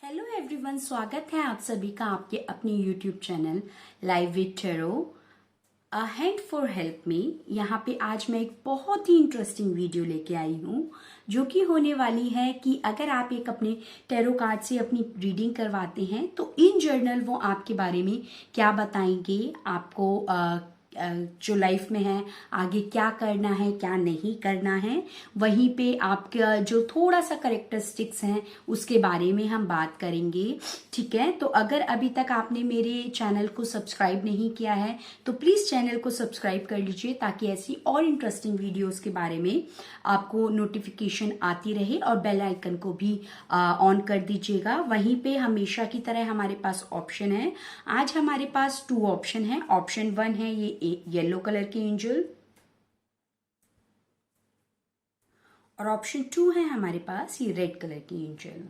Hello everyone, स्वागत है आप सभी का आपके अपने YouTube channel live with tarot a hand for help में। यहाँ पे आज मैं एक बहुत ही इंटरेस्टिंग वीडियो लेके आई हूँ जो कि होने वाली है कि अगर आप एक अपने टैरो कार्ड से अपनी रीडिंग करवाते हैं तो इन जर्नल वो आपके बारे में क्या बताएंगे, आपको जो लाइफ में है आगे क्या करना है क्या नहीं करना है, वहीं पे आपका जो थोड़ा सा करेक्टरिस्टिक्स हैं उसके बारे में हम बात करेंगे। ठीक है, तो अगर अभी तक आपने मेरे चैनल को सब्सक्राइब नहीं किया है तो प्लीज़ चैनल को सब्सक्राइब कर लीजिए ताकि ऐसी और इंटरेस्टिंग वीडियोस के बारे में आपको नोटिफिकेशन आती रहे और बेल आइकन को भी ऑन कर दीजिएगा। वहीं पे हमेशा की तरह हमारे पास ऑप्शन है। आज हमारे पास 2 ऑप्शन है। ऑप्शन 1 है ये येलो कलर की एंजल और ऑप्शन 2 है हमारे पास ये रेड कलर की एंजल।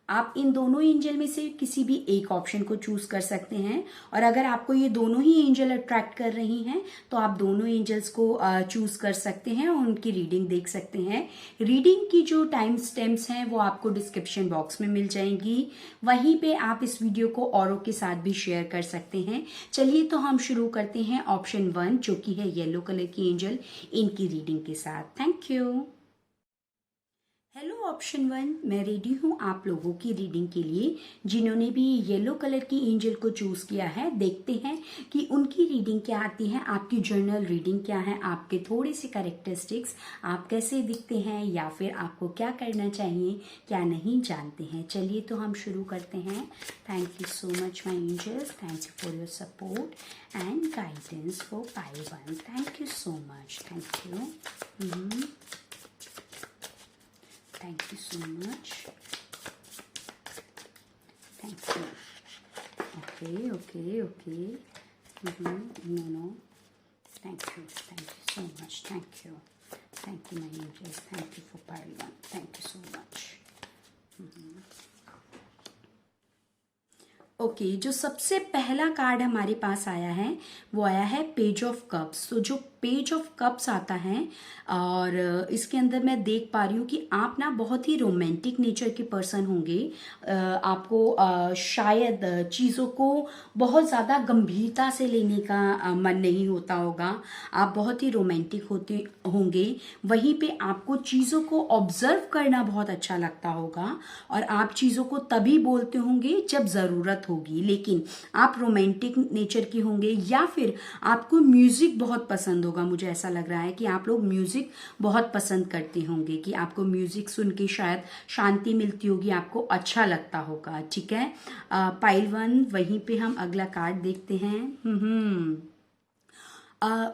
आप इन दोनों एंजल में से किसी भी एक ऑप्शन को चूज कर सकते हैं और अगर आपको ये दोनों ही एंजल अट्रैक्ट कर रही हैं तो आप दोनों एंजल्स को चूज कर सकते हैं और उनकी रीडिंग देख सकते हैं। रीडिंग की जो टाइम स्टैम्प्स हैं वो आपको डिस्क्रिप्शन बॉक्स में मिल जाएंगी। वहीं पे आप इस वीडियो को औरों के साथ भी शेयर कर सकते हैं। चलिए तो हम शुरू करते हैं ऑप्शन 1 जो कि है येलो कलर की एंजल, इनकी रीडिंग के साथ। Thank you. हेलो ऑप्शन 1, मैं रेडी हूँ आप लोगों की रीडिंग के लिए। जिन्होंने भी येलो कलर की एंजल को चूज किया है, देखते हैं कि उनकी रीडिंग क्या आती है, आपकी जर्नल रीडिंग क्या है, आपके थोड़े से कैरेक्टरिस्टिक्स, आप कैसे दिखते हैं या फिर आपको क्या करना चाहिए क्या नहीं जानते हैं। चलिए तो हम शुरू करते हैं। Thank you so much my angels, thank you for your support and guidance for pile 1। Thank you so much, thank you. Thank you so much. Thank you. Okay. No. Thank you so much. Thank you, my angels. Thank you for pile 1. Thank you so much. Okay, जो सबसे पहला card हमारे पास आया है वो आया है page of cups. तो जो पेज ऑफ कप्स आता है और इसके अंदर मैं देख पा रही हूँ कि आप ना बहुत ही रोमांटिक नेचर के पर्सन होंगे। आपको शायद चीज़ों को बहुत ज़्यादा गंभीरता से लेने का मन नहीं होता होगा। आप बहुत ही रोमांटिक होते होंगे। वहीं पे आपको चीज़ों को ऑब्जर्व करना बहुत अच्छा लगता होगा और आप चीज़ों को तभी बोलते होंगे जब ज़रूरत होगी। लेकिन आप रोमांटिक नेचर के होंगे या फिर आपको म्यूजिक बहुत पसंद होगा। मुझे ऐसा लग रहा है कि आप लोग म्यूजिक बहुत पसंद करते होंगे, कि आपको म्यूजिक सुन के शायद शांति मिलती होगी, आपको अच्छा लगता होगा। ठीक है, पाइल 1, वहीं पे हम अगला कार्ड देखते हैं।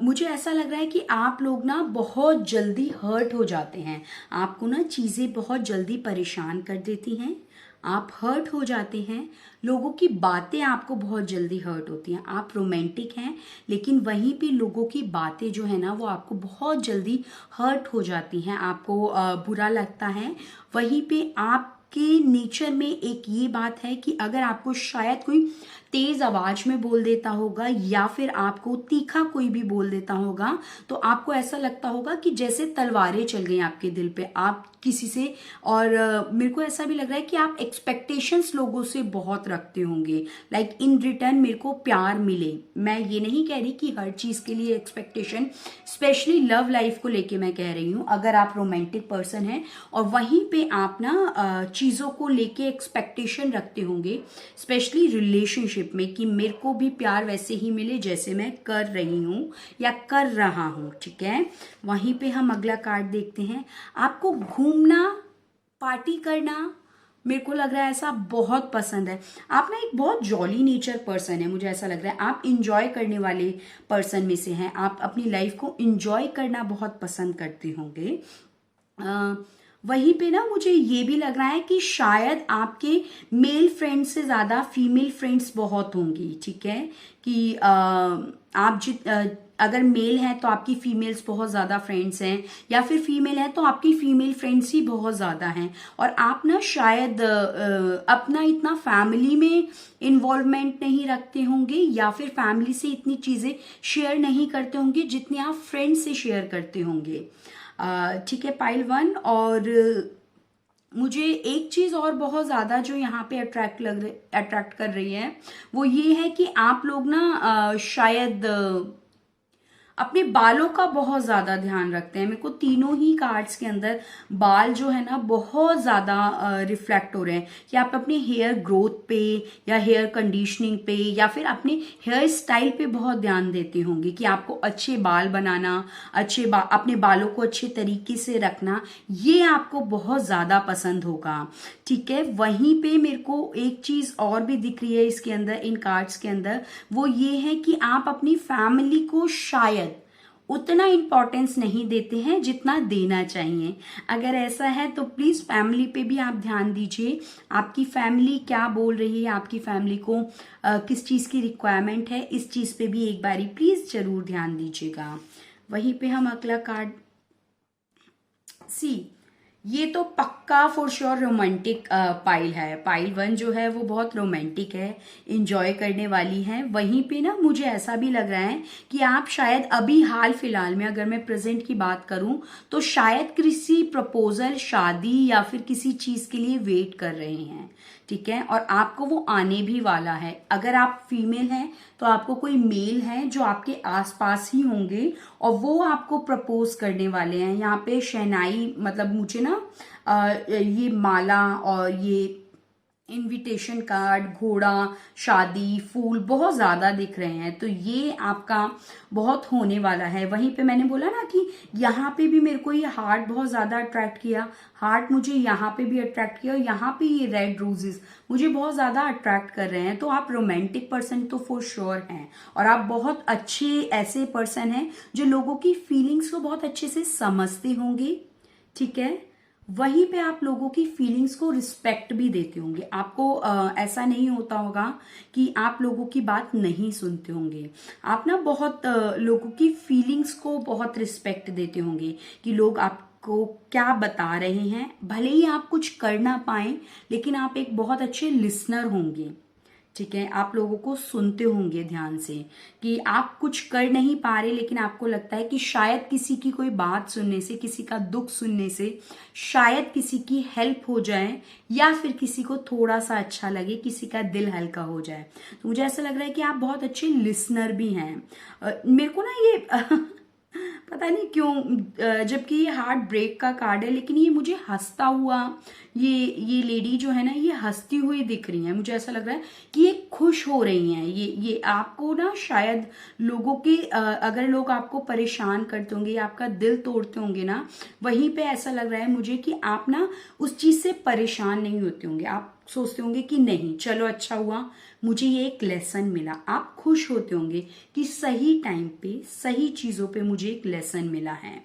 मुझे ऐसा लग रहा है कि आप लोग ना बहुत जल्दी हर्ट हो जाते हैं। आपको ना चीज़ें बहुत जल्दी परेशान कर देती हैं, आप हर्ट हो जाते हैं। लोगों की बातें आपको बहुत जल्दी हर्ट होती हैं। आप रोमांटिक हैं लेकिन वहीं पे लोगों की बातें जो है ना वो आपको बहुत जल्दी हर्ट हो जाती हैं, आपको बुरा लगता है। वहीं पे आपके नेचर में एक ये बात है कि अगर आपको शायद कोई तेज आवाज में बोल देता होगा या फिर आपको तीखा कोई भी बोल देता होगा तो आपको ऐसा लगता होगा कि जैसे तलवारें चल गई आपके दिल पे, आप किसी से। और मेरे को ऐसा भी लग रहा है कि आप एक्सपेक्टेशंस लोगों से बहुत रखते होंगे, लाइक इन रिटर्न मेरे को प्यार मिले। मैं ये नहीं कह रही कि हर चीज के लिए एक्सपेक्टेशन, स्पेशली लव लाइफ को लेके मैं कह रही हूँ। अगर आप रोमांटिक पर्सन हैं और वहीं पे आप ना चीजों को लेके एक्सपेक्टेशन रखते होंगे, स्पेशली रिलेशनशिप में, कि मेरे को भी प्यार वैसे ही मिले जैसे मैं कर रही हूँ या कर रहा हूँ। ठीक है, वहीं पे हम अगला कार्ड देखते हैं। आपको घूमना, पार्टी करना, मेरे को लग रहा है ऐसा बहुत पसंद है। आप ना एक बहुत जॉली नेचर पर्सन है, मुझे ऐसा लग रहा है। आप इंजॉय करने वाले पर्सन में से हैं। आप अपनी लाइफ को इंजॉय करना बहुत पसंद करते होंगे। वहीं पे ना मुझे ये भी लग रहा है कि शायद आपके मेल फ्रेंड्स से ज्यादा फीमेल फ्रेंड्स बहुत होंगी। ठीक है, कि अगर मेल है तो आपकी फीमेल्स बहुत ज्यादा फ्रेंड्स हैं, या फिर फीमेल है तो आपकी फीमेल फ्रेंड्स ही बहुत ज्यादा हैं। और आप ना शायद अपना इतना फैमिली में इन्वॉल्वमेंट नहीं रखते होंगे या फिर फैमिली से इतनी चीजें शेयर नहीं करते होंगे जितनी आप फ्रेंड्स से शेयर करते होंगे। ठीक है, पाइल 1। और मुझे एक चीज और बहुत ज्यादा जो यहाँ पे अट्रैक्ट कर रही है वो ये है कि आप लोग ना शायद अपने बालों का बहुत ज्यादा ध्यान रखते हैं। मेरे को तीनों ही कार्ड्स के अंदर बाल जो है ना बहुत ज्यादा रिफ्लेक्ट हो रहे हैं कि आप अपने हेयर ग्रोथ पे या हेयर कंडीशनिंग पे या फिर अपने हेयर स्टाइल पे बहुत ध्यान देते होंगे कि आपको अच्छे बाल बनाना, अपने बालों को अच्छे तरीके से रखना, ये आपको बहुत ज्यादा पसंद होगा। ठीक है, वहीं पे मेरे को एक चीज और भी दिख रही है इसके अंदर, इन कार्ड्स के अंदर, वो ये है कि आप अपनी फैमिली को शायद उतना इंपॉर्टेंस नहीं देते हैं जितना देना चाहिए। अगर ऐसा है तो प्लीज फैमिली पे भी आप ध्यान दीजिए। आपकी फैमिली क्या बोल रही है, आपकी फैमिली को किस चीज की रिक्वायरमेंट है, इस चीज पे भी एक बारी प्लीज जरूर ध्यान दीजिएगा। वहीं पे हम अगला कार्ड सी, ये तो पक्का फॉर श्योर रोमांटिक पाइल है। पाइल 1 जो है वो बहुत रोमांटिक है, इंजॉय करने वाली है। वहीं पे ना मुझे ऐसा भी लग रहा है कि आप शायद अभी हाल फिलहाल में, अगर मैं प्रेजेंट की बात करूं तो शायद किसी प्रपोजल, शादी या फिर किसी चीज के लिए वेट कर रहे हैं। ठीक है, और आपको वो आने भी वाला है। अगर आप फीमेल हैं तो आपको कोई मेल है जो आपके आसपास ही होंगे और वो आपको प्रपोज करने वाले हैं। यहाँ पे शहनाई, मतलब मुझे ना ये माला और ये इनविटेशन कार्ड, घोड़ा, शादी, फूल बहुत ज्यादा दिख रहे हैं। तो ये आपका बहुत होने वाला है। वहीं पे मैंने बोला ना कि यहाँ पे भी मेरे को ये हार्ट बहुत ज्यादा अट्रैक्ट किया, हार्ट मुझे यहाँ पे भी अट्रैक्ट किया, और यहाँ पे ये रेड रोजेस मुझे बहुत ज्यादा अट्रैक्ट कर रहे हैं। तो आप रोमांटिक पर्सन तो फॉर श्योर हैं, और आप बहुत अच्छे ऐसे पर्सन हैं जो लोगों की फीलिंग्स को बहुत अच्छे से समझते होंगे। ठीक है, वहीं पे आप लोगों की फीलिंग्स को रिस्पेक्ट भी देते होंगे। आपको ऐसा नहीं होता होगा कि आप लोगों की बात नहीं सुनते होंगे। आप ना बहुत लोगों की फीलिंग्स को बहुत रिस्पेक्ट देते होंगे कि लोग आपको क्या बता रहे हैं। भले ही आप कुछ कर ना पाए, लेकिन आप एक बहुत अच्छे लिसनर होंगे। ठीक है, आप लोगों को सुनते होंगे ध्यान से कि आप कुछ कर नहीं पा रहे, लेकिन आपको लगता है कि शायद किसी की कोई बात सुनने से, किसी का दुख सुनने से शायद किसी की हेल्प हो जाए, या फिर किसी को थोड़ा सा अच्छा लगे, किसी का दिल हल्का हो जाए। तो मुझे ऐसा लग रहा है कि आप बहुत अच्छे लिसनर भी हैं। मेरे को ना ये पता नहीं क्यों, जबकि ये हार्ट ब्रेक का कार्ड है, लेकिन ये मुझे हंसता हुआ, ये लेडी जो है ना, ये हंसती हुई दिख रही है। मुझे ऐसा लग रहा है कि ये खुश हो रही हैं। ये आपको ना शायद लोगों के अगर लोग आपको परेशान करते होंगे, आपका दिल तोड़ते होंगे ना, वहीं पे ऐसा लग रहा है मुझे कि आप ना उस चीज से परेशान नहीं होते होंगे। आप सोचते होंगे कि नहीं, चलो अच्छा हुआ, मुझे ये एक लेसन मिला। आप खुश होते होंगे कि सही टाइम पे सही चीजों पे मुझे एक लेसन मिला है।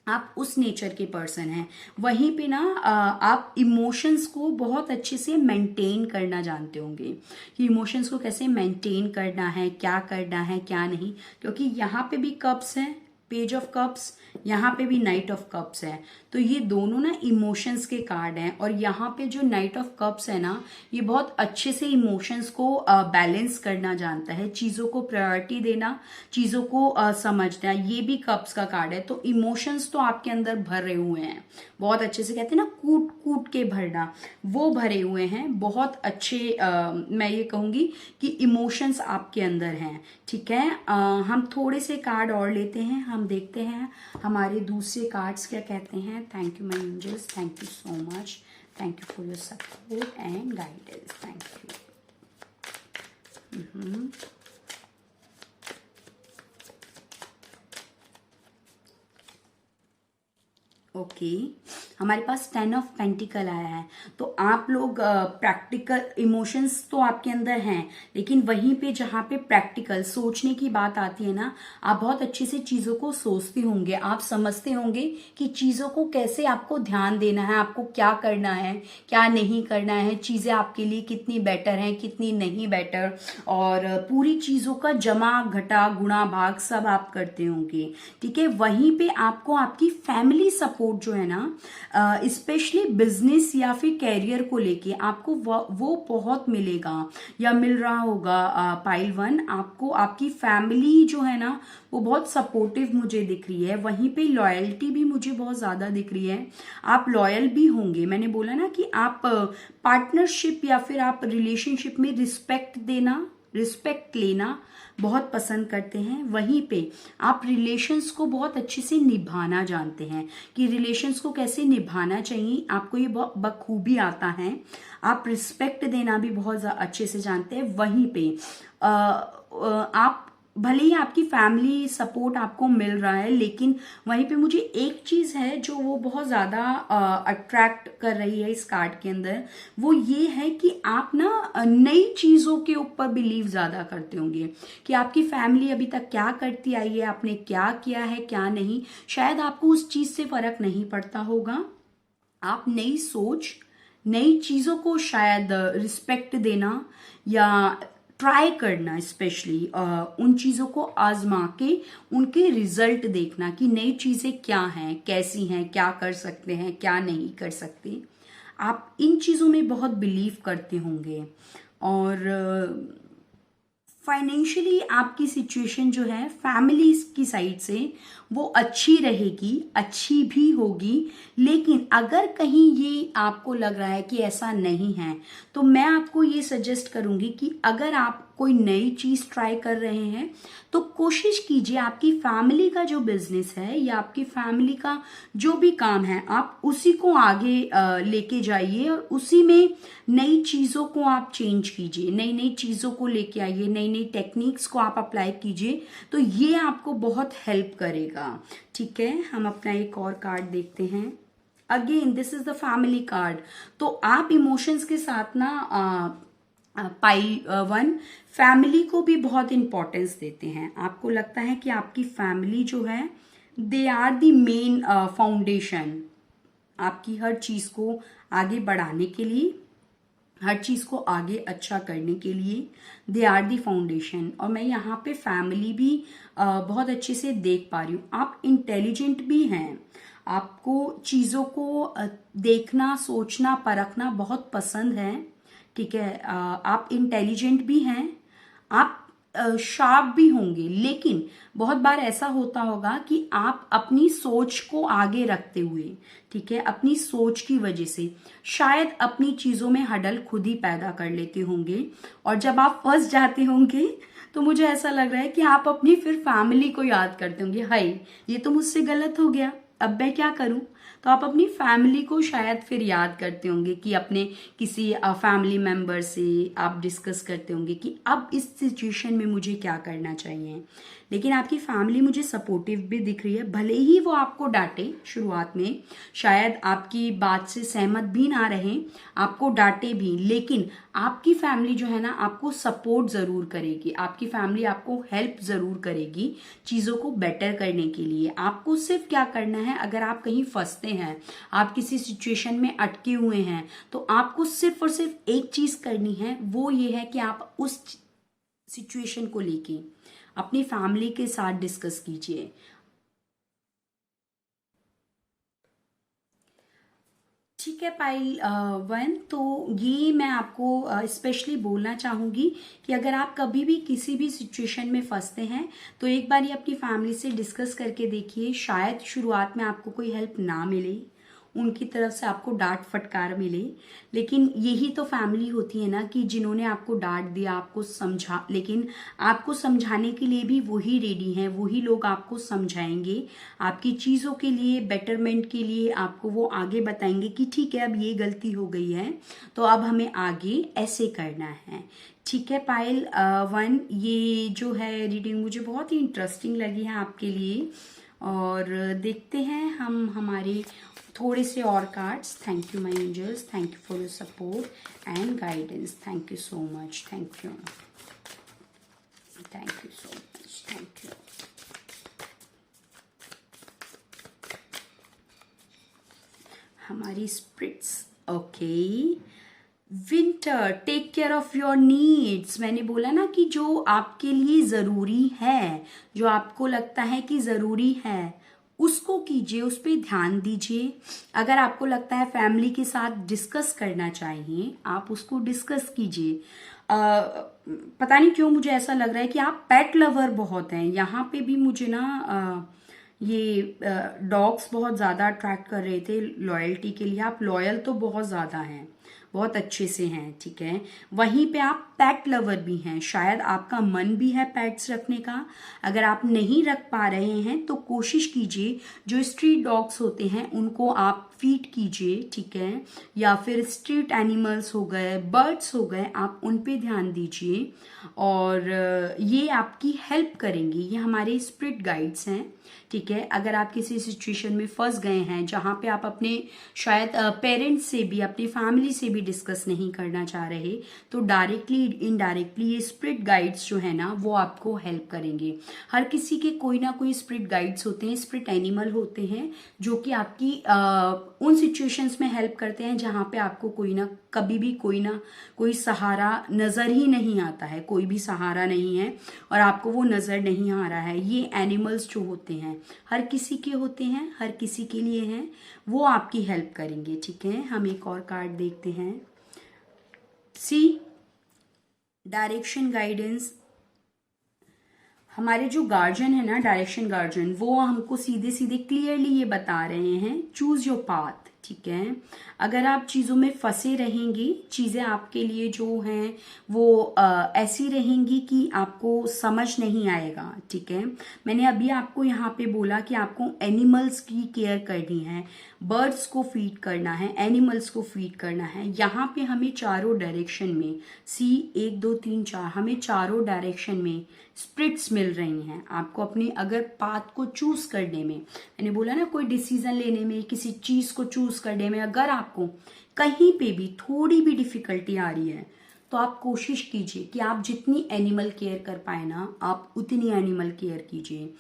आप उस नेचर के पर्सन हैं। वहीं पे ना आप इमोशंस को बहुत अच्छे से मेंटेन करना जानते होंगे कि इमोशंस को कैसे मेंटेन करना है, क्या करना है, क्या नहीं। क्योंकि यहाँ पे भी कप्स है, पेज ऑफ कप्स, यहाँ पे भी नाइट ऑफ कप्स है। तो ये दोनों ना इमोशंस के कार्ड हैं, और यहाँ पे जो नाइट ऑफ कप्स है ना, ये बहुत अच्छे से इमोशंस को बैलेंस करना जानता है, चीजों को प्रायोरिटी देना, चीजों को समझना। ये भी कप्स का कार्ड है। तो इमोशंस तो आपके अंदर भरे हुए हैं, बहुत अच्छे से, कहते हैं ना कूट कूट के भरना, वो भरे हुए हैं। बहुत अच्छे मैं ये कहूंगी कि इमोशंस आपके अंदर हैं। ठीक है, हम थोड़े से कार्ड और लेते हैं, हम देखते हैं हमारे दूसरे कार्ड्स क्या कहते हैं। Thank you my angels, thank you so much, thank you for your support and guidance, thank you. Okay, हमारे पास 10 ऑफ पेंटिकल आया है। तो आप लोग प्रैक्टिकल इमोशंस तो आपके अंदर हैं, लेकिन वहीं पे जहाँ पे प्रैक्टिकल सोचने की बात आती है ना, आप बहुत अच्छे से चीजों को सोचते होंगे, आप समझते होंगे कि चीजों को कैसे आपको ध्यान देना है, आपको क्या करना है, क्या नहीं करना है, चीजें आपके लिए कितनी बेटर हैं, कितनी नहीं बेटर, और पूरी चीजों का जमा घटा गुणा भाग सब आप करते होंगे। ठीक है, वहीं पे आपको आपकी फैमिली सपोर्ट जो है ना, स्पेशली बिजनेस या फिर कैरियर को लेके आपको वो बहुत मिलेगा या मिल रहा होगा। पाइल 1, आपको आपकी फैमिली जो है ना वो बहुत सपोर्टिव मुझे दिख रही है। वहीं पे लॉयल्टी भी मुझे बहुत ज्यादा दिख रही है। आप लॉयल भी होंगे। मैंने बोला ना कि आप पार्टनरशिप या फिर आप रिलेशनशिप में रिस्पेक्ट लेना बहुत पसंद करते हैं। वहीं पे आप रिलेशंस को बहुत अच्छे से निभाना जानते हैं कि रिलेशंस को कैसे निभाना चाहिए, आपको ये बहुत बखूबी आता है। आप रिस्पेक्ट देना भी बहुत अच्छे से जानते हैं। वहीं पे आप भले ही आपकी फैमिली सपोर्ट आपको मिल रहा है, लेकिन वहीं पे मुझे एक चीज है जो वो बहुत ज्यादा अट्रैक्ट कर रही है इस कार्ड के अंदर। वो ये है कि आप ना नई चीजों के ऊपर बिलीव ज्यादा करते होंगे कि आपकी फैमिली अभी तक क्या करती आई है, आपने क्या किया है क्या नहीं, शायद आपको उस चीज से फर्क नहीं पड़ता होगा। आप नई सोच, नई चीजों को शायद रिस्पेक्ट देना या ट्राई करना, स्पेशली उन चीजों को आजमा के उनके रिजल्ट देखना कि नई चीजें क्या हैं, कैसी हैं, क्या कर सकते हैं, क्या नहीं कर सकते। आप इन चीजों में बहुत बिलीव करते होंगे। और फाइनेंशियली आपकी सिचुएशन जो है फैमिली की साइड से वो अच्छी रहेगी, अच्छी भी होगी। लेकिन अगर कहीं ये आपको लग रहा है कि ऐसा नहीं है, तो मैं आपको ये सजेस्ट करूंगी कि अगर आप कोई नई चीज ट्राई कर रहे हैं तो कोशिश कीजिए आपकी फैमिली का जो बिजनेस है या आपकी फैमिली का जो भी काम है आप उसी को आगे लेके जाइए और उसी में नई चीजों को आप चेंज कीजिए, नई नई चीजों को लेके आइए, नई नई टेक्निक्स को आप अप्लाई कीजिए, तो ये आपको बहुत हेल्प करेगा। ठीक है, हम अपना एक और कार्ड देखते हैं। Again this is the family card. तो आप इमोशंस के साथ ना पाइल 1 फैमिली को भी बहुत इंपॉर्टेंस देते हैं। आपको लगता है कि आपकी फैमिली जो है they are the main foundation, आपकी हर चीज को आगे बढ़ाने के लिए, हर चीज को आगे अच्छा करने के लिए दे आर दी फाउंडेशन। और मैं यहाँ पे फैमिली भी बहुत अच्छे से देख पा रही हूँ। आप इंटेलिजेंट भी हैं, आपको चीजों को देखना, सोचना, परखना बहुत पसंद है। ठीक है, आप इंटेलिजेंट भी हैं, आप शार्प भी होंगे। लेकिन बहुत बार ऐसा होता होगा कि आप अपनी सोच को आगे रखते हुए, ठीक है, अपनी सोच की वजह से शायद अपनी चीजों में हडल खुद ही पैदा कर लेते होंगे। और जब आप फंस जाते होंगे तो मुझे ऐसा लग रहा है कि आप अपनी फिर फैमिली को याद करते होंगे, हाय ये तो मुझसे गलत हो गया, अब मैं क्या करूं। तो आप अपनी फैमिली को शायद फिर याद करते होंगे कि अपने किसी फैमिली मेंबर से आप डिस्कस करते होंगे कि अब इस सिचुएशन में मुझे क्या करना चाहिए। लेकिन आपकी फैमिली मुझे सपोर्टिव भी दिख रही है, भले ही वो आपको डांटे शुरुआत में, शायद आपकी बात से सहमत भी ना रहे, आपको डांटे भी, लेकिन आपकी फैमिली जो है ना आपको सपोर्ट जरूर करेगी, आपकी फैमिली आपको हेल्प जरूर करेगी चीजों को बेटर करने के लिए। आपको सिर्फ क्या करना है, अगर आप कहीं फंसते हैं, आप किसी सिचुएशन में अटके हुए हैं, तो आपको सिर्फ और सिर्फ एक चीज करनी है, वो ये है कि आप उस सिचुएशन को लेके अपनी फैमिली के साथ डिस्कस कीजिए। ठीक है पाइल 1, तो ये मैं आपको स्पेशली बोलना चाहूंगी कि अगर आप कभी भी किसी भी सिचुएशन में फंसते हैं तो एक बार ये अपनी फैमिली से डिस्कस करके देखिए। शायद शुरुआत में आपको कोई हेल्प ना मिले, उनकी तरफ से आपको डांट फटकार मिले, लेकिन यही तो फैमिली होती है ना कि जिन्होंने आपको डांट दिया, आपको समझा, लेकिन आपको समझाने के लिए भी वही रेडी हैं, वही लोग आपको समझाएंगे, आपकी चीज़ों के लिए, बेटरमेंट के लिए आपको वो आगे बताएंगे कि ठीक है अब ये गलती हो गई है तो अब हमें आगे ऐसे करना है। ठीक है पायल 1, ये जो है रीडिंग मुझे बहुत ही इंटरेस्टिंग लगी है आपके लिए। और देखते हैं हम हमारे थोड़े से और cards. Thank you my angels, thank you for your support and guidance, thank you so much, thank you, thank you so much, thank you. हमारी spirits, okay, winter, take care of your needs. मैंने बोला ना कि जो आपके लिए जरूरी है, जो आपको लगता है कि जरूरी है, उसको कीजिए, उस पर ध्यान दीजिए। अगर आपको लगता है फैमिली के साथ डिस्कस करना चाहिए, आप उसको डिस्कस कीजिए। पता नहीं क्यों मुझे ऐसा लग रहा है कि आप पेट लवर बहुत हैं। यहाँ पे भी मुझे ना ये डॉग्स बहुत ज़्यादा अट्रैक्ट कर रहे थे लॉयल्टी के लिए। आप लॉयल तो बहुत ज़्यादा हैं, बहुत अच्छे से हैं, ठीक है। वहीं पे आप पेट लवर भी हैं, शायद आपका मन भी है पेट्स रखने का। अगर आप नहीं रख पा रहे हैं तो कोशिश कीजिए, जो स्ट्रीट डॉग्स होते हैं उनको आप फीड कीजिए, ठीक है। या फिर स्ट्रीट एनिमल्स हो गए, बर्ड्स हो गए, आप उन पे ध्यान दीजिए और ये आपकी हेल्प करेंगे। ये हमारे स्पिरिट गाइड्स हैं, ठीक है। अगर आप किसी सिचुएशन में फंस गए हैं जहां पे आप अपने शायद पेरेंट्स से भी, अपनी फैमिली से भी डिस्कस नहीं करना चाह रहे, तो डायरेक्टली इनडायरेक्टली ये स्पिरिट गाइड्स जो है ना वो आपको हेल्प करेंगे। हर किसी के कोई ना कोई स्पिरिट गाइड्स होते हैं, स्पिरिट एनिमल होते हैं जो कि आपकी उन सिचुएशंस में हेल्प करते हैं जहां पे आपको कोई ना कभी भी कोई सहारा नजर ही नहीं आता है, कोई भी सहारा नहीं है और आपको वो नजर नहीं आ रहा है। ये एनिमल्स जो होते हैं हर किसी के होते हैं, हर किसी के लिए हैं, वो आपकी हेल्प करेंगे, ठीक है। हम एक और कार्ड देखते हैं। सी डायरेक्शन गाइडेंस। हमारे जो गार्जियन है ना, डायरेक्शन गार्जियन, वो हमको सीधे सीधे क्लियरली ये बता रहे हैं, चूज योर पाथ, ठीक है। अगर आप चीज़ों में फंसे रहेंगे, चीज़ें आपके लिए जो हैं वो ऐसी रहेंगी कि आपको समझ नहीं आएगा, ठीक है। मैंने अभी आपको यहाँ पे बोला कि आपको एनिमल्स की केयर करनी है, बर्ड्स को फीड करना है, एनिमल्स को फीड करना है। यहाँ पे हमें चारों डायरेक्शन में, सी 1 2 3 4, हमें चारों डायरेक्शन में स्प्रिट्स मिल रही हैं। आपको अपनी अगर पाथ को चूज करने में, मैंने बोला ना, कोई डिसीजन लेने में, किसी चीज को चूज करने में अगर आपको कहीं पे भी थोड़ी भी डिफिकल्टी आ रही है, तो आप कोशिश कीजिए कि आप जितनी एनिमल केयर कर पाए ना, आप उतनी एनिमल केयर कीजिए।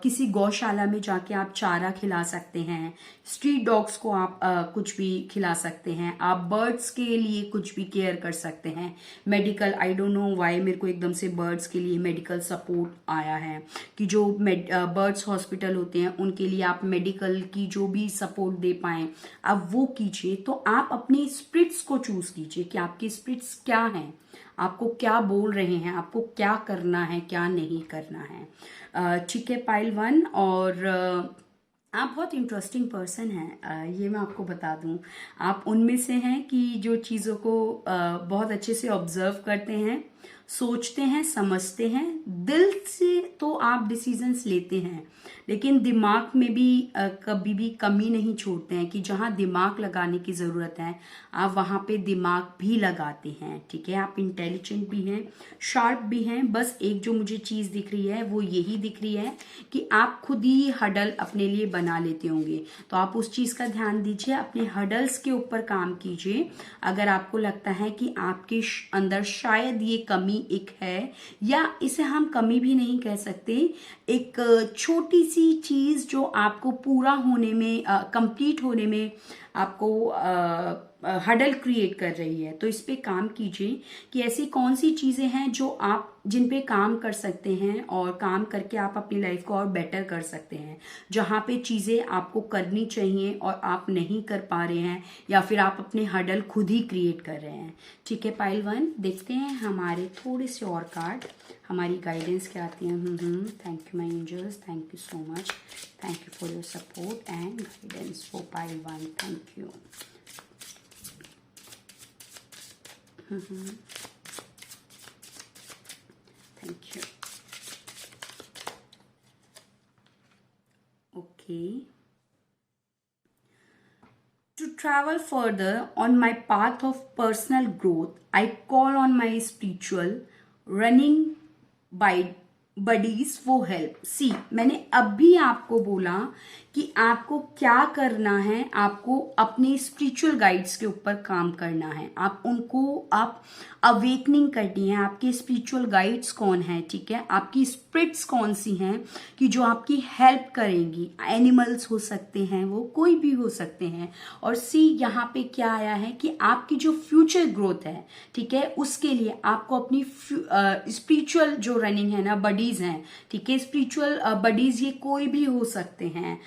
किसी गौशाला में जाके आप चारा खिला सकते हैं, स्ट्रीट डॉग्स को आप कुछ भी खिला सकते हैं, आप बर्ड्स के लिए कुछ भी केयर कर सकते हैं। Medical, I don't know why मेरे को एकदम से बर्ड्स के लिए मेडिकल सपोर्ट आया है कि जो बर्ड्स हॉस्पिटल होते हैं उनके लिए आप मेडिकल की जो भी सपोर्ट दे पाएं आप वो कीजिए। तो आप अपने स्पिरिट्स को चूज कीजिए कि आपके स्पिरिट्स क्या हैं, आपको क्या बोल रहे हैं, आपको क्या करना है, क्या नहीं करना है, ठीक है। पाइल 1, और आप बहुत इंटरेस्टिंग पर्सन हैं, ये मैं आपको बता दूं। आप उनमें से हैं कि जो चीज़ों को बहुत अच्छे से ऑब्जर्व करते हैं, सोचते हैं, समझते हैं। दिल से तो आप डिसीजंस लेते हैं, लेकिन दिमाग में भी कभी भी कमी नहीं छोड़ते हैं कि जहां दिमाग लगाने की ज़रूरत है आप वहां पे दिमाग भी लगाते हैं, ठीक है। आप इंटेलिजेंट भी हैं, शार्प भी हैं। बस एक जो मुझे चीज़ दिख रही है वो यही दिख रही है कि आप खुद ही हडल अपने लिए बना लेते होंगे, तो आप उस चीज़ का ध्यान दीजिए, अपने हडल्स के ऊपर काम कीजिए। अगर आपको लगता है कि आपके अंदर शायद ये कमी एक है, या इसे हम कमी भी नहीं कह सकते, एक छोटी सी चीज जो आपको पूरा होने में, कंप्लीट होने में आपको हडल क्रिएट कर रही है, तो इस पे काम कीजिए कि ऐसी कौन सी चीजें हैं जो आप जिन पे काम कर सकते हैं और काम करके आप अपनी लाइफ को और बेटर कर सकते हैं। जहां पे चीजें आपको करनी चाहिए और आप नहीं कर पा रहे हैं, या फिर आप अपने हडल खुद ही क्रिएट कर रहे हैं, ठीक है। पाइल 1, देखते हैं हमारे थोड़े से और कार्ड, हमारी गाइडेंस क्या आती है। Thank you my angels, thank you so much, thank you for your support and guidance for pile 1, thank you. Thank you. Okay. To travel further on my path of personal growth, I call on my spiritual running by buddies for help. See, मैंने अभी आपको बोला कि आपको क्या करना है। आपको अपने स्पिरिचुअल गाइड्स के ऊपर काम करना है, आप अवेकनिंग करनी है। आपके स्पिरिचुअल गाइड्स कौन है, ठीक है, आपकी स्पिरिट्स कौन सी हैं कि जो आपकी हेल्प करेंगी। एनिमल्स हो सकते हैं, वो कोई भी हो सकते हैं। और सी यहाँ पे क्या आया है कि आपकी जो फ्यूचर ग्रोथ है, ठीक है, उसके लिए आपको अपनी स्पिरिचुअल जो रनिंग है ना, बडीज हैं, ठीक है, स्पिरिचुअल बडीज ये कोई भी हो सकते हैं।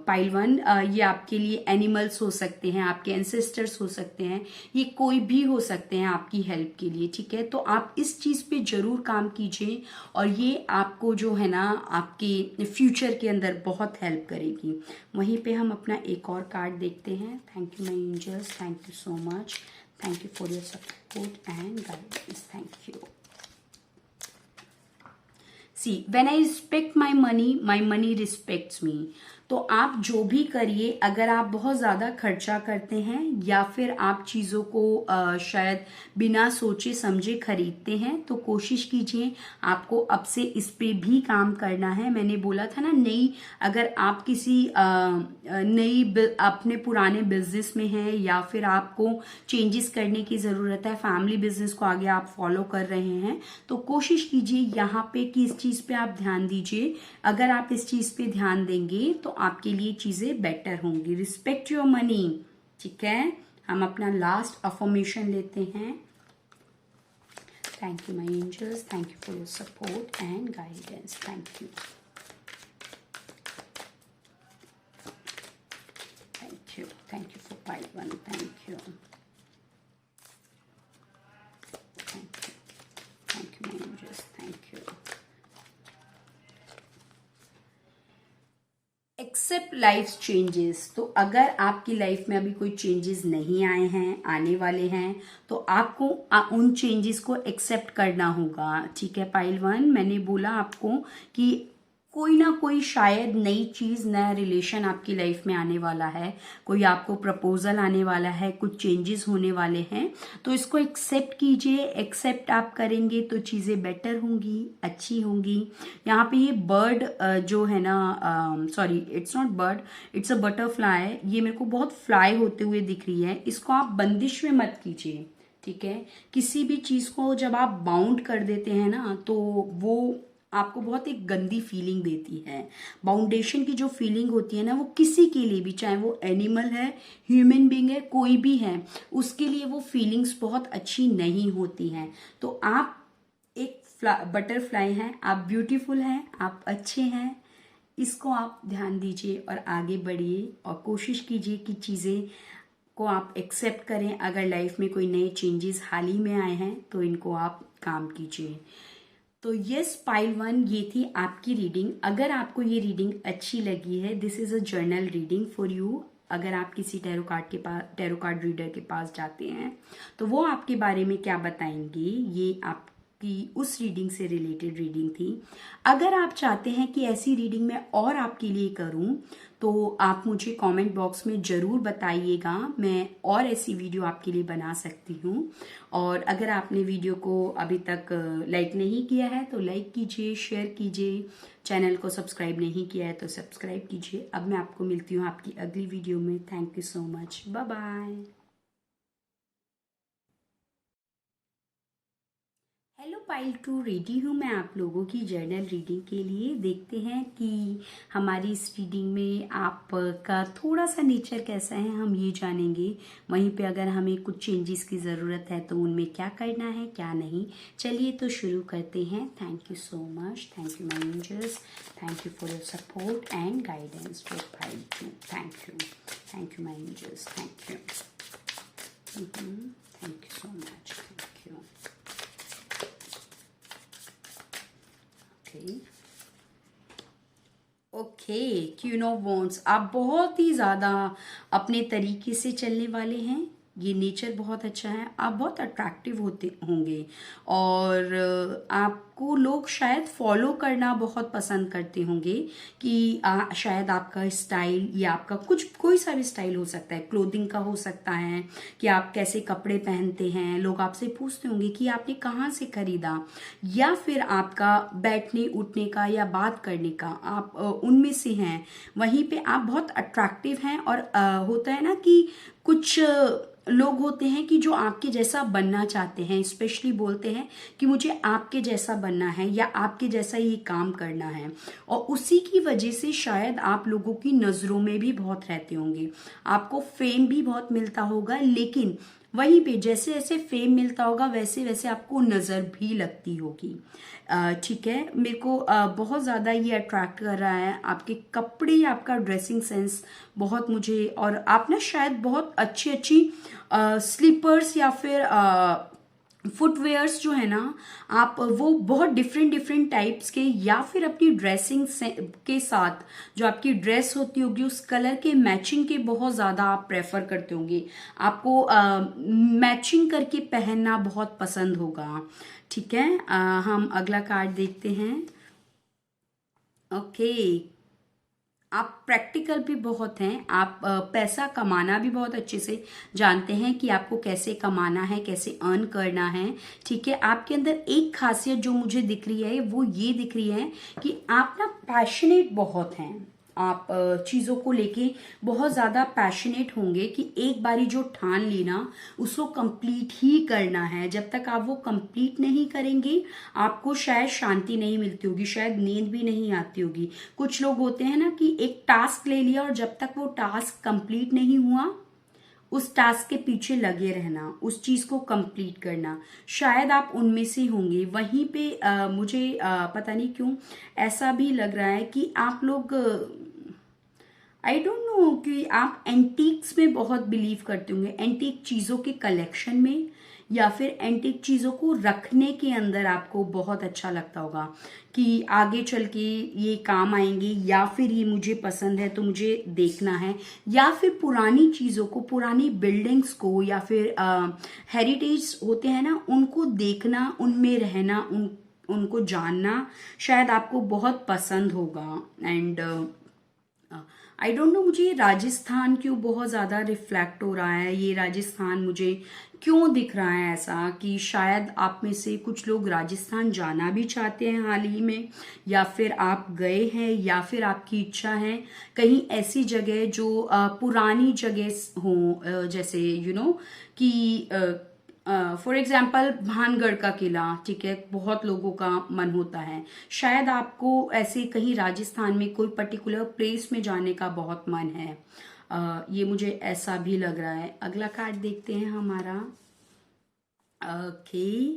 पाइल वन, ये आपके लिए एनिमल्स हो सकते हैं, आपके एंसेस्टर्स हो सकते हैं, ये कोई भी हो सकते हैं आपकी हेल्प के लिए, ठीक है। तो आप इस चीज पे जरूर काम कीजिए और ये आपको जो है ना आपके फ्यूचर के अंदर बहुत हेल्प करेगी। वहीं पे हम अपना एक और कार्ड देखते हैं। Thank you my angels, thank you so much, thank you for your support and guidance, thank you. See when I respect my money respects me. तो आप जो भी करिए, अगर आप बहुत ज़्यादा खर्चा करते हैं या फिर आप चीज़ों को शायद बिना सोचे समझे खरीदते हैं, तो कोशिश कीजिए आपको अब से इस पे भी काम करना है। मैंने बोला था ना, अगर आप किसी अपने पुराने बिजनेस में हैं या फिर आपको चेंजेस करने की ज़रूरत है, फैमिली बिजनेस को आगे आप फॉलो कर रहे हैं, तो कोशिश कीजिए यहाँ पे कि इस चीज़ पे आप ध्यान दीजिए। अगर आप इस चीज़ पे ध्यान देंगे तो आपके लिए चीज़ें बेटर होंगी। रिस्पेक्ट योर मनी, ठीक है। हम अपना लास्ट अफर्मेशन लेते हैं। Thank you my angels, thank you for your support and guidance, thank you, thank you, thank you for pile one, thank you, thank you my angels, thank you. Accept life changes. तो अगर आपकी life में अभी कोई changes नहीं आए हैं, आने वाले हैं, तो आपको उन चेंजेस को एक्सेप्ट करना होगा, ठीक है। पाइल वन, मैंने बोला आपको कि कोई ना कोई शायद नई चीज, नया रिलेशन आपकी लाइफ में आने वाला है, कोई आपको प्रपोजल आने वाला है, कुछ चेंजेस होने वाले हैं, तो इसको एक्सेप्ट कीजिए। एक्सेप्ट आप करेंगे तो चीजें बेटर होंगी, अच्छी होंगी। यहाँ पे ये बर्ड जो है ना, sorry it's not bird, it's a butterfly, ये मेरे को बहुत फ्लाई होते हुए दिख रही है। इसको आप बंदिश में मत कीजिए, ठीक है। किसी भी चीज को जब आप बाउंड कर देते हैं ना, तो वो आपको बहुत एक गंदी फीलिंग देती है। बाउंडेशन की जो फीलिंग होती है ना, वो किसी के लिए भी, चाहे वो एनिमल है, ह्यूमन बीइंग है, कोई भी है, उसके लिए वो फीलिंग्स बहुत अच्छी नहीं होती हैं। तो आप एक बटरफ्लाई हैं, आप ब्यूटीफुल हैं, आप अच्छे हैं, इसको आप ध्यान दीजिए और आगे बढ़िए और कोशिश कीजिए कि चीज़ें को आप एक्सेप्ट करें। अगर लाइफ में कोई नए चेंजेस हाल ही में आए हैं तो इनको आप काम कीजिए। तो यस पाइल वन, ये थी आपकी रीडिंग। अगर आपको ये रीडिंग अच्छी लगी है, this is a journal reading for you. अगर आप किसी टैरो कार्ड रीडर के पास जाते हैं तो वो आपके बारे में क्या बताएंगे, ये आपकी उस रीडिंग से रिलेटेड रीडिंग थी। अगर आप चाहते हैं कि ऐसी रीडिंग मैं और आपके लिए करूं, तो आप मुझे कमेंट बॉक्स में ज़रूर बताइएगा, मैं और ऐसी वीडियो आपके लिए बना सकती हूँ। और अगर आपने वीडियो को अभी तक लाइक नहीं किया है तो लाइक कीजिए, शेयर कीजिए, चैनल को सब्सक्राइब नहीं किया है तो सब्सक्राइब कीजिए। अब मैं आपको मिलती हूँ आपकी अगली वीडियो में। Thank you so much, bye bye. Hello pile two, ready हूँ मैं आप लोगों की जर्नल रीडिंग के लिए। देखते हैं कि हमारी इस रीडिंग में आपका थोड़ा सा नेचर कैसा है, हम ये जानेंगे। वहीं पे अगर हमें कुछ चेंजेस की ज़रूरत है तो उनमें क्या करना है, क्या नहीं। चलिए तो शुरू करते हैं। Thank you so much, thank you my angels, thank you for your support and guidance for pile two, thank you my angels, thank you, thank you so much, thank you. Okay, queen of wands, आप बहुत ही ज्यादा अपने तरीके से चलने वाले हैं, ये नेचर बहुत अच्छा है, आप बहुत अट्रैक्टिव होते होंगे और आपको लोग शायद फॉलो करना बहुत पसंद करते होंगे कि शायद आपका स्टाइल या आपका कुछ कोई सा भी स्टाइल हो सकता है, क्लोथिंग का हो सकता है कि आप कैसे कपड़े पहनते हैं, लोग आपसे पूछते होंगे कि आपने कहाँ से खरीदा, या फिर आपका बैठने उठने का या बात करने का, आप उनमें से हैं, वहीं पे आप बहुत अट्रैक्टिव हैं। और होता है ना कि कुछ लोग होते हैं कि जो आपके जैसा बनना चाहते हैं, स्पेशली बोलते हैं कि मुझे आपके जैसा बनना है या आपके जैसा ये काम करना है, और उसी की वजह से शायद आप लोगों की नज़रों में भी बहुत रहते होंगे, आपको फेम भी बहुत मिलता होगा, लेकिन वहीं पे जैसे जैसे फेम मिलता होगा वैसे वैसे आपको नज़र भी लगती होगी। ठीक है, मेरे को बहुत ज़्यादा ये अट्रैक्ट कर रहा है, आपके कपड़े, आपका ड्रेसिंग सेंस बहुत मुझे, और आप ना शायद बहुत अच्छी अच्छी स्लीपर्स या फिर फुटवेयर्स जो है ना, आप वो बहुत डिफरेंट डिफरेंट टाइप्स के, या फिर अपनी ड्रेसिंग के साथ जो आपकी ड्रेस होती होगी उस कलर के मैचिंग के बहुत ज़्यादा आप प्रेफर करते होंगे, आपको मैचिंग करके पहनना बहुत पसंद होगा। ठीक है, हम अगला कार्ड देखते हैं। ओके, आप प्रैक्टिकल भी बहुत हैं, आप पैसा कमाना भी बहुत अच्छे से जानते हैं कि आपको कैसे कमाना है, कैसे अर्न करना है। ठीक है, आपके अंदर एक खासियत जो मुझे दिख रही है वो ये दिख रही है कि आप ना पैशनेट बहुत हैं, आप चीज़ों को लेके बहुत ज़्यादा पैशनेट होंगे कि एक बारी जो ठान ली ना उसको कंप्लीट ही करना है, जब तक आप वो कंप्लीट नहीं करेंगे आपको शायद शांति नहीं मिलती होगी, शायद नींद भी नहीं आती होगी। कुछ लोग होते हैं ना कि एक टास्क ले लिया और जब तक वो टास्क कंप्लीट नहीं हुआ उस टास्क के पीछे लगे रहना, उस चीज को कंप्लीट करना, शायद आप उनमें से होंगे। वहीं पे मुझे पता नहीं क्यों ऐसा भी लग रहा है कि आप लोग, आई डोंट नो, कि आप एंटीक्स में बहुत बिलीव करते होंगे, एंटीक चीज़ों के कलेक्शन में, या फिर एंटीक चीज़ों को रखने के अंदर आपको बहुत अच्छा लगता होगा कि आगे चल के ये काम आएंगे, या फिर ये मुझे पसंद है तो मुझे देखना है, या फिर पुरानी चीज़ों को, पुरानी बिल्डिंग्स को, या फिर हेरिटेज होते हैं ना उनको देखना, उनमें रहना, उनको जानना शायद आपको बहुत पसंद होगा। एंड आई डोंट नो, मुझे ये राजस्थान क्यों बहुत ज़्यादा रिफ्लेक्ट हो रहा है, ये राजस्थान मुझे क्यों दिख रहा है ऐसा कि शायद आप में से कुछ लोग राजस्थान जाना भी चाहते हैं हाल ही में, या फिर आप गए हैं, या फिर आपकी इच्छा है कहीं ऐसी जगह जो पुरानी जगह हो, जैसे कि फॉर एग्जाम्पल भानगढ़ का किला। ठीक है, बहुत लोगों का मन होता है, शायद आपको ऐसे कहीं राजस्थान में कोई पर्टिकुलर प्लेस में जाने का बहुत मन है, ये मुझे ऐसा भी लग रहा है। अगला कार्ड देखते हैं हमारा। ओके,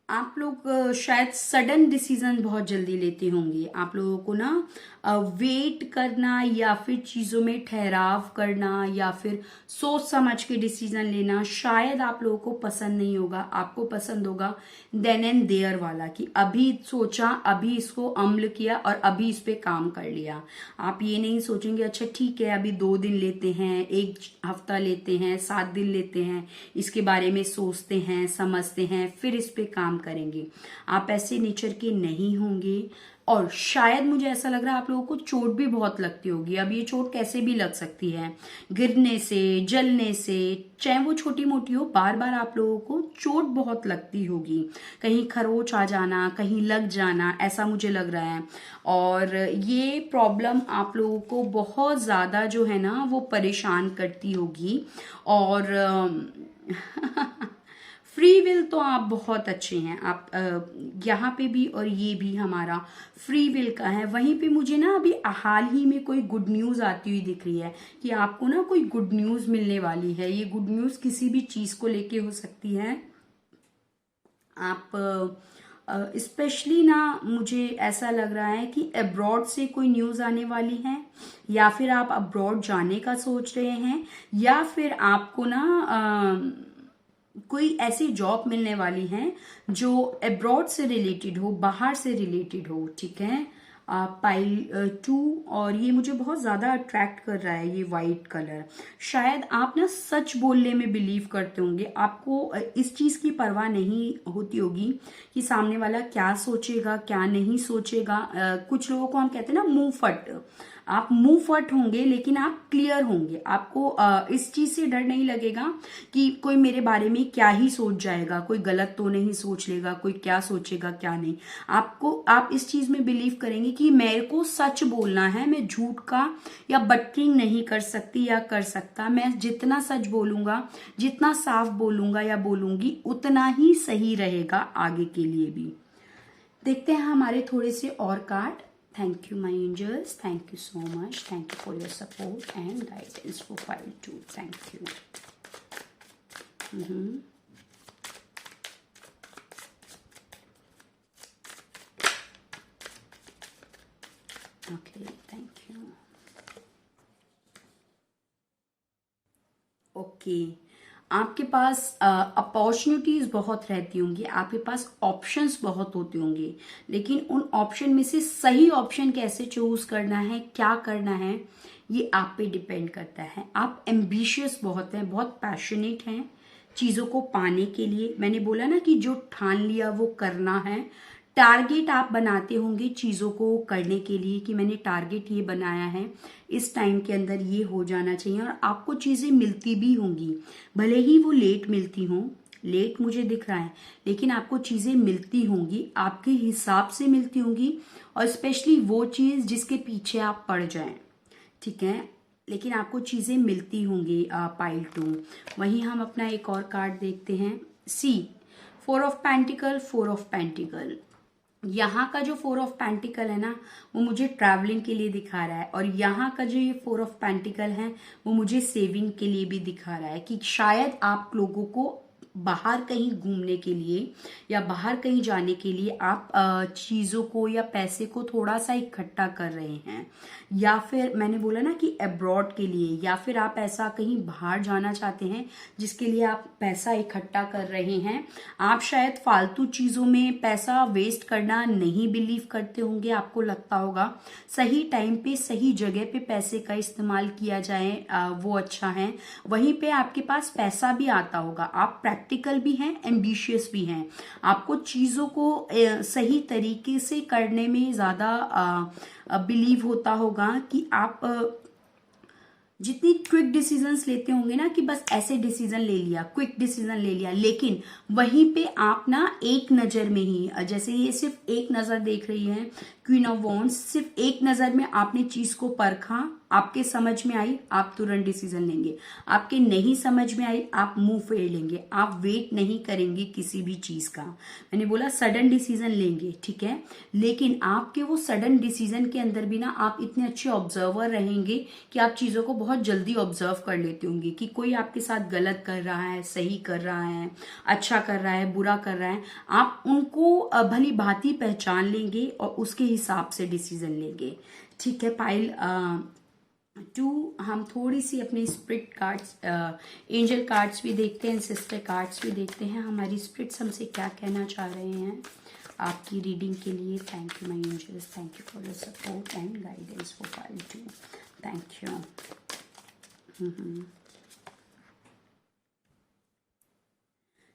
आप लोग शायद सडन डिसीजन बहुत जल्दी लेते होंगे, आप लोगों को ना वेट करना या फिर चीज़ों में ठहराव करना या फिर सोच समझ के डिसीजन लेना शायद आप लोगों को पसंद नहीं होगा। आपको पसंद होगा देन एंड देयर वाला, कि अभी सोचा, अभी इसको अमल किया और अभी इस पे काम कर लिया। आप ये नहीं सोचेंगे अच्छा ठीक है अभी 2 दिन लेते हैं, 1 हफ्ता लेते हैं, 7 दिन लेते हैं, इसके बारे में सोचते हैं, समझते हैं, फिर इस पे काम करेंगे। आप ऐसे नेचर के नहीं होंगे। और शायद मुझे ऐसा लग रहा है आप लोगों को चोट भी बहुत लगती होगी। अब ये चोट कैसे भी लग सकती है, गिरने से, जलने से, चाहे वो छोटी मोटी हो, बार बार आप लोगों को चोट बहुत लगती होगी, कहीं खरोच आ जाना, कहीं लग जाना, ऐसा मुझे लग रहा है। और ये प्रॉब्लम आप लोगों को बहुत ज्यादा जो है ना वो परेशान करती होगी। और फ्री विल तो आप बहुत अच्छे हैं, आप यहाँ पे भी और ये भी हमारा फ्री विल का है। वहीं पे मुझे ना अभी हाल ही में कोई गुड न्यूज़ आती हुई दिख रही है कि आपको ना कोई गुड न्यूज़ मिलने वाली है। ये गुड न्यूज़ किसी भी चीज़ को लेके हो सकती है। आप स्पेशली ना मुझे ऐसा लग रहा है कि अब्रॉड से कोई न्यूज़ आने वाली है, या फिर आप अब्रॉड जाने का सोच रहे हैं, या फिर आपको ना कोई ऐसी जॉब मिलने वाली है जो अब्रॉड से रिलेटेड हो, बाहर से रिलेटेड हो। ठीक है, पाइल 2, और ये मुझे बहुत ज़्यादा अट्रैक्ट कर रहा है, ये वाइट कलर। शायद आप ना सच बोलने में बिलीव करते होंगे, आपको इस चीज़ की परवाह नहीं होती होगी कि सामने वाला क्या सोचेगा क्या नहीं सोचेगा। कुछ लोगों को हम कहते हैं ना मुंह फट, आप मुंह फट होंगे लेकिन आप क्लियर होंगे। आपको इस चीज से डर नहीं लगेगा कि कोई मेरे बारे में क्या ही सोच जाएगा, कोई गलत तो नहीं सोच लेगा, कोई क्या सोचेगा क्या नहीं। आप इस चीज में बिलीव करेंगे कि मेरे को सच बोलना है, मैं झूठ का या बटरिंग नहीं कर सकती या कर सकता। मैं जितना सच बोलूंगा, जितना साफ बोलूंगा या बोलूंगी, उतना ही सही रहेगा आगे के लिए भी। देखते हैं हमारे थोड़े से और card. Thank you, my angels. Thank you so much. Thank you for your support and guidance for file 2. Thank you. Okay, thank you. Okay. आपके पास अपॉर्चुनिटीज बहुत रहती होंगी, आपके पास ऑप्शंस बहुत होते होंगे, लेकिन उन ऑप्शन में से सही ऑप्शन कैसे चूज करना है, क्या करना है, ये आप पे डिपेंड करता है। आप एम्बिशियस बहुत हैं, बहुत पैशनेट हैं चीज़ों को पाने के लिए। मैंने बोला ना कि जो ठान लिया वो करना है। टारगेट आप बनाते होंगे चीज़ों को करने के लिए कि मैंने टारगेट ये बनाया है, इस टाइम के अंदर ये हो जाना चाहिए, और आपको चीज़ें मिलती भी होंगी, भले ही वो लेट मिलती हों। लेट मुझे दिख रहा है लेकिन आपको चीज़ें मिलती होंगी, आपके हिसाब से मिलती होंगी, और स्पेशली वो चीज़ जिसके पीछे आप पड़ जाएं, ठीक है, लेकिन आपको चीज़ें मिलती होंगी। पाइल 2। वहीं हम अपना एक और कार्ड देखते हैं, सी 4 ऑफ पेंटिकल, 4 ऑफ पेंटिकल। यहाँ का जो 4 ऑफ पेंटिकल है ना, वो मुझे ट्रैवलिंग के लिए दिखा रहा है, और यहाँ का जो ये 4 ऑफ पेंटिकल है वो मुझे सेविंग के लिए भी दिखा रहा है कि शायद आप लोगों को बाहर कहीं घूमने के लिए या बाहर कहीं जाने के लिए आप चीज़ों को या पैसे को थोड़ा सा इकट्ठा कर रहे हैं, या फिर मैंने बोला ना कि अब्रॉड के लिए, या फिर आप ऐसा कहीं बाहर जाना चाहते हैं जिसके लिए आप पैसा इकट्ठा कर रहे हैं। आप शायद फालतू चीज़ों में पैसा वेस्ट करना नहीं बिलीव करते होंगे, आपको लगता होगा सही टाइम पे सही जगह पे पैसे का इस्तेमाल किया जाए वो अच्छा है। वहीं पे आपके पास पैसा भी आता होगा, आप प्रैक्टिकल भी हैं, एम्बिशियस भी हैं, आपको चीज़ों को सही तरीके से करने में ज़्यादा बिलीव होता होगा कि आप जितनी क्विक डिसीजंस लेते होंगे ना कि बस ऐसे डिसीजन ले लिया, क्विक डिसीजन ले लिया, लेकिन वहीं पे आप ना एक नज़र में ही, जैसे ये सिर्फ एक नज़र देख रही है क्वीन ऑफ वॉन्ड्स, सिर्फ एक नज़र में आपने चीज़ को परखा, आपके समझ में आई, आप तुरंत डिसीजन लेंगे, आपके नहीं समझ में आई, आप मुंह फेर लेंगे, आप वेट नहीं करेंगे किसी भी चीज़ का। मैंने बोला सडन डिसीजन लेंगे, ठीक है, लेकिन आपके वो सडन डिसीजन के अंदर भी ना आप इतने अच्छे ऑब्जर्वर रहेंगे कि आप चीज़ों को बहुत जल्दी ऑब्जर्व कर लेते होंगे कि कोई आपके साथ गलत कर रहा है, सही कर रहा है, अच्छा कर रहा है, बुरा कर रहा है, आप उनको भली भांति पहचान लेंगे और उसके हिसाब से डिसीजन लेंगे, ठीक है। पाइल 2 हम थोड़ी सी अपने स्पिरिट कार्ड्स, एंजल कार्ड्स भी देखते हैं, सिस्टर कार्ड्स भी देखते हैं, हमारी स्पिरिट्स हमसे क्या कहना चाह रहे हैं आपकी रीडिंग के लिए। Thank you my angels, thank you for your support and guidance for pile 2, thank you.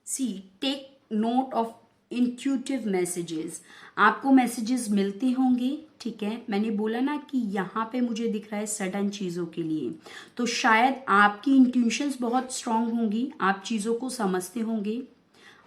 See take note of intuitive messages, आपको मैसेजेस मिलते होंगे, ठीक है। मैंने बोला ना कि यहाँ पे मुझे दिख रहा है सडन चीज़ों के लिए, तो शायद आपकी इंट्यूशंस बहुत स्ट्रांग होंगी, आप चीज़ों को समझते होंगे,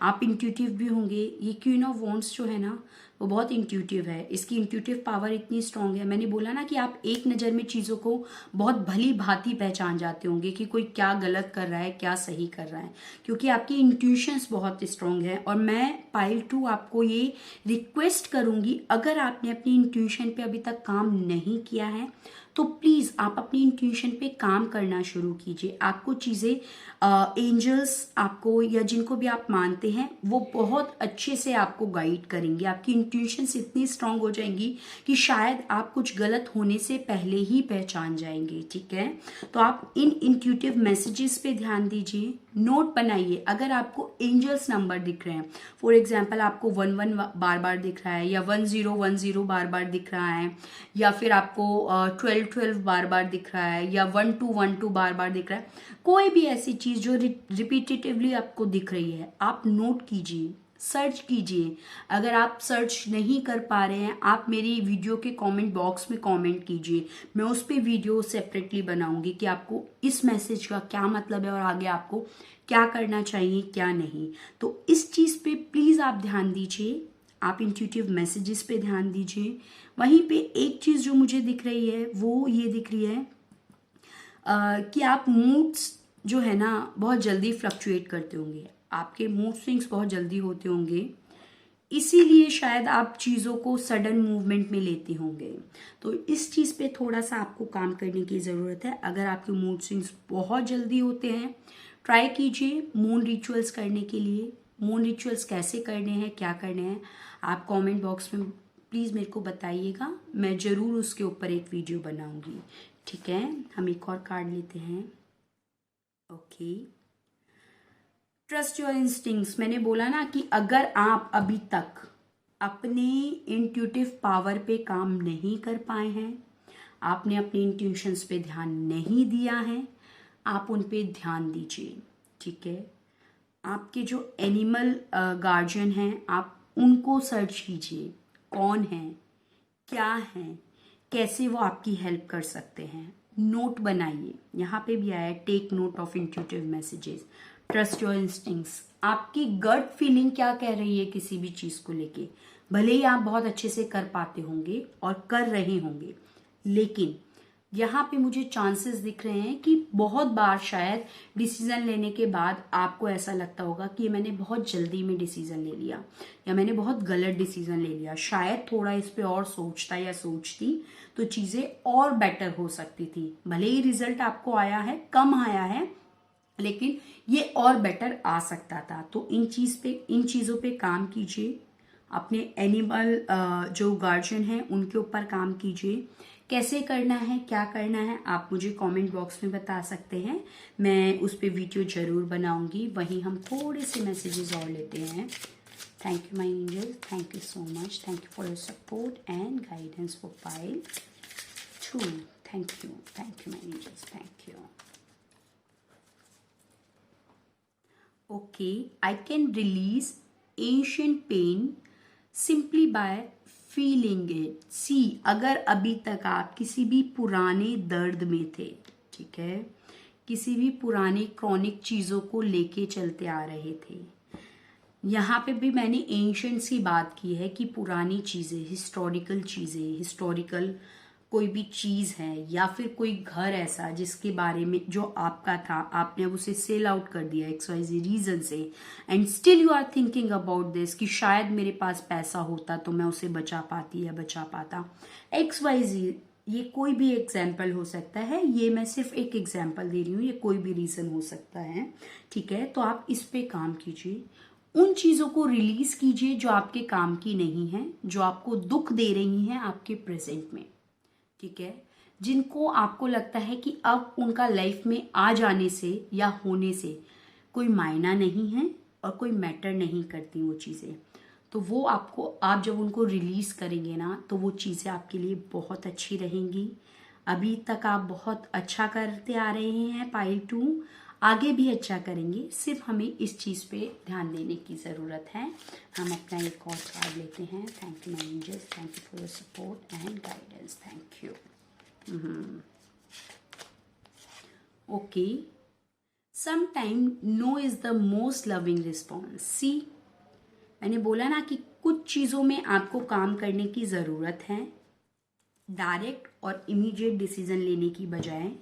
आप इंट्यूटिव भी होंगे। ये क्वीन ऑफ वॉन्ड्स जो है ना वो बहुत इंट्यूटिव है, इसकी इंट्यूटिव पावर इतनी स्ट्रांग है। मैंने बोला ना कि आप एक नज़र में चीज़ों को बहुत भली भांति पहचान जाते होंगे कि कोई क्या गलत कर रहा है, क्या सही कर रहा है, क्योंकि आपकी इंट्यूशंस बहुत स्ट्रांग है। और मैं पाइल 2 आपको ये रिक्वेस्ट करूँगी, अगर आपने अपनी इंट्यूशन पे अभी तक काम नहीं किया है तो प्लीज़ आप अपनी इंट्यूशन पे काम करना शुरू कीजिए। आपको चीज़ें एंजल्स आपको या जिनको भी आप मानते हैं वो बहुत अच्छे से आपको गाइड करेंगे, आपकी इंट्यूशंस इतनी स्ट्रांग हो जाएंगी कि शायद आप कुछ गलत होने से पहले ही पहचान जाएंगे, ठीक है। तो आप इन इंट्यूटिव मैसेजेस पे ध्यान दीजिए, नोट बनाइए। अगर आपको एंजल्स नंबर दिख रहे हैं, फॉर एग्जांपल आपको 11 बार बार दिख रहा है, या 1010 बार बार दिख रहा है, या फिर आपको 1212 बार बार दिख रहा है, या 1212 बार बार दिख रहा है, कोई भी ऐसी चीज जो रिपीटेटिवली आपको दिख रही है, आप नोट कीजिए, सर्च कीजिए। अगर आप सर्च नहीं कर पा रहे हैं, आप मेरी वीडियो के कमेंट बॉक्स में कमेंट कीजिए, मैं उस पर वीडियो सेपरेटली बनाऊंगी कि आपको इस मैसेज का क्या मतलब है और आगे आपको क्या करना चाहिए क्या नहीं। तो इस चीज पे प्लीज आप ध्यान दीजिए, आप इंट्यूटिव मैसेजेस पे ध्यान दीजिए। वहीं पे एक चीज जो मुझे दिख रही है वो ये दिख रही है कि आप मूड्स जो है ना बहुत जल्दी फ्लक्चुएट करते होंगे, आपके मूड स्विंग्स बहुत जल्दी होते होंगे, इसीलिए शायद आप चीज़ों को सडन मूवमेंट में लेते होंगे। तो इस चीज़ पे थोड़ा सा आपको काम करने की ज़रूरत है। अगर आपके मूड स्विंग्स बहुत जल्दी होते हैं, ट्राई कीजिए मून रिचुअल्स करने के लिए। मून रिचुअल्स कैसे करने हैं, क्या करने हैं, आप कमेंट बॉक्स में प्लीज़ मेरे को बताइएगा, मैं ज़रूर उसके ऊपर एक वीडियो बनाऊंगी। ठीक है, हम एक और कार्ड लेते हैं। Okay, trust your instincts. मैंने बोला ना कि अगर आप अभी तक अपने इंट्यूटिव पावर पे काम नहीं कर पाए हैं, आपने अपने इंट्यूशंस पे ध्यान नहीं दिया है, आप उन पे ध्यान दीजिए। ठीक है, आपके जो एनिमल गार्जियन हैं, आप उनको सर्च कीजिए, कौन है, क्या है, कैसे वो आपकी हेल्प कर सकते हैं। नोट बनाइए, यहाँ पे भी आया take note of intuitive messages, trust your instincts. आपकी गट फीलिंग क्या कह रही है किसी भी चीज को लेके, भले ही आप बहुत अच्छे से कर पाते होंगे और कर रहे होंगे, लेकिन यहाँ पे मुझे चांसेस दिख रहे हैं कि बहुत बार शायद डिसीजन लेने के बाद आपको ऐसा लगता होगा कि मैंने बहुत जल्दी में डिसीजन ले लिया, या मैंने बहुत गलत डिसीजन ले लिया, शायद थोड़ा इस पे और सोचता या सोचती तो चीजें और बेटर हो सकती थी। भले ही रिजल्ट आपको आया है, कम आया है, लेकिन ये और बेटर आ सकता था। तो इन चीजों पे काम कीजिए। अपने एनिमल जो गार्जियन है उनके ऊपर काम कीजिए। कैसे करना है, क्या करना है, आप मुझे कमेंट बॉक्स में बता सकते हैं, मैं उस पर वीडियो जरूर बनाऊंगी। वहीं हम थोड़े से मैसेजेस और लेते हैं। Thank you my angel, thank you so much, thank you for your support and guidance for pile 2। Thank you my angels, thank you. Okay, I can release ancient pain simply by feeling it. See, अगर अभी तक आप किसी भी पुराने दर्द में थे, ठीक है, किसी भी पुराने क्रॉनिक चीज़ों को लेके चलते आ रहे थे, यहाँ पे भी मैंने एंशंट्स की बात की है कि पुरानी चीज़ें, हिस्टोरिकल कोई भी चीज़ है, या फिर कोई घर ऐसा जिसके बारे में जो आपका था, आपने उसे सेल आउट कर दिया XYZ रीजन से, and still you are thinking about this कि शायद मेरे पास पैसा होता तो मैं उसे बचा पाती या बचा पाता, XYZ। ये कोई भी एग्जाम्पल हो सकता है, ये मैं सिर्फ एक एग्जाम्पल दे रही हूँ, ये कोई भी रीजन हो सकता है। ठीक है, तो आप इस पे काम कीजिए, उन चीजों को रिलीज कीजिए जो आपके काम की नहीं है, जो आपको दुख दे रही हैं आपके प्रेजेंट में। ठीक है, जिनको आपको लगता है कि अब उनका लाइफ में आ जाने से या होने से कोई मायना नहीं है और कोई मैटर नहीं करती वो चीज़ें, तो वो आपको, आप जब उनको रिलीज करेंगे ना, तो वो चीज़ें आपके लिए बहुत अच्छी रहेंगी। अभी तक आप बहुत अच्छा करते आ रहे हैं पाइल 2, आगे भी अच्छा करेंगे, सिर्फ हमें इस चीज़ पे ध्यान देने की ज़रूरत है। हम अपना एक और कार्ड लेते हैं। Thank you my angels, thank you for your support and guidance, thank you. Okay, sometime no is the most loving response. See, मैंने बोला ना कि कुछ चीज़ों में आपको काम करने की ज़रूरत है, डायरेक्ट और इमीडिएट डिसीजन लेने की बजाय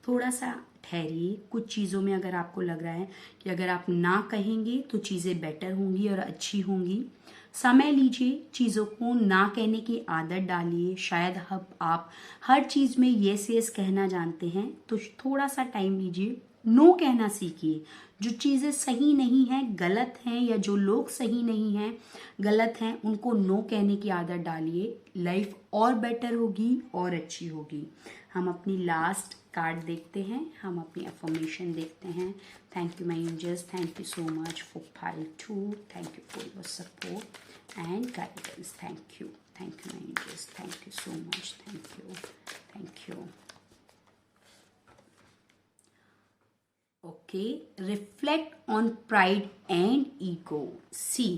थोड़ा सा ठहरिए। कुछ चीज़ों में अगर आपको लग रहा है कि अगर आप ना कहेंगे तो चीज़ें बेटर होंगी और अच्छी होंगी, समय लीजिए, चीज़ों को ना कहने की आदत डालिए। शायद अब आप हर चीज़ में येस येस कहना जानते हैं, तो थोड़ा सा टाइम लीजिए, नो कहना सीखिए। जो चीज़ें सही नहीं हैं, गलत हैं, या जो लोग सही नहीं हैं, गलत हैं, उनको नो कहने की आदत डालिए। लाइफ और बेटर होगी और अच्छी होगी। हम अपनी लास्ट कार्ड देखते हैं, हम अपनी अफर्मेशन देखते हैं। Thank you my angels, thank you so much for pile 2, thank you for your support and guidance. Thank you my angels, thank you so much, thank you. Okay, reflect on pride and ego. See,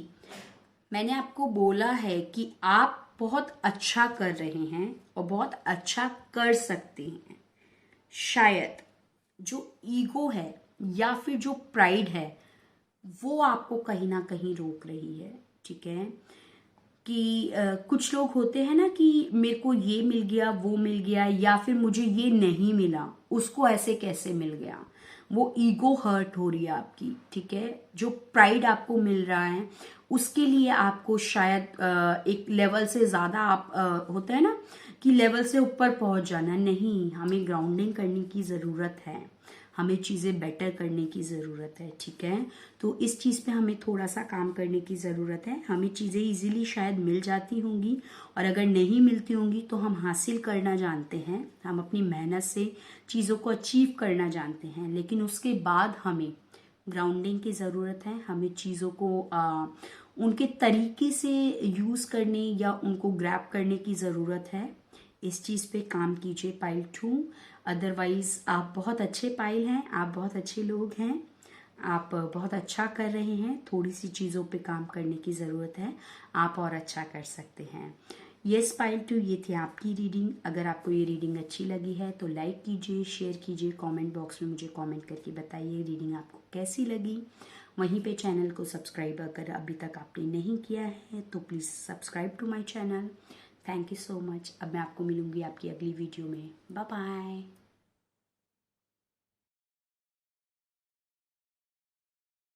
मैंने आपको बोला है कि आप बहुत अच्छा कर रहे हैं और बहुत अच्छा कर सकते हैं। शायद जो ईगो है या फिर जो प्राइड है वो आपको कहीं ना कहीं रोक रही है। ठीक है, कि कुछ लोग होते हैं ना कि मेरे को ये मिल गया, वो मिल गया, या फिर मुझे ये नहीं मिला, उसको ऐसे कैसे मिल गया, वो ईगो हर्ट हो रही है आपकी। ठीक है, जो प्राइड आपको मिल रहा है उसके लिए आपको शायद एक लेवल से ज्यादा आप होता है ना कि लेवल से ऊपर पहुंच जाना। नहीं, हमें ग्राउंडिंग करने की जरूरत है, हमें चीज़ें बेटर करने की ज़रूरत है। ठीक है, तो इस चीज़ पे हमें थोड़ा सा काम करने की ज़रूरत है। हमें चीज़ें इजीली शायद मिल जाती होंगी, और अगर नहीं मिलती होंगी तो हम हासिल करना जानते हैं, हम अपनी मेहनत से चीज़ों को अचीव करना जानते हैं, लेकिन उसके बाद हमें ग्राउंडिंग की ज़रूरत है। हमें चीज़ों को उनके तरीके से यूज़ करने या उनको ग्रैब करने की ज़रूरत है। इस चीज़ पे काम कीजिए पाइल 2। अदरवाइज आप बहुत अच्छे पाइल हैं, आप बहुत अच्छे लोग हैं, आप बहुत अच्छा कर रहे हैं। थोड़ी सी चीज़ों पे काम करने की ज़रूरत है, आप और अच्छा कर सकते हैं। यस पाइल 2, ये थी आपकी रीडिंग। अगर आपको ये रीडिंग अच्छी लगी है तो लाइक कीजिए, शेयर कीजिए, कमेंट बॉक्स में मुझे कमेंट करके बताइए रीडिंग आपको कैसी लगी। वहीं पे चैनल को सब्सक्राइब अगर अभी तक आपने नहीं किया है तो please subscribe to my channel. Thank you so much. अब मैं आपको मिलूंगी आपकी अगली वीडियो में। Bye bye.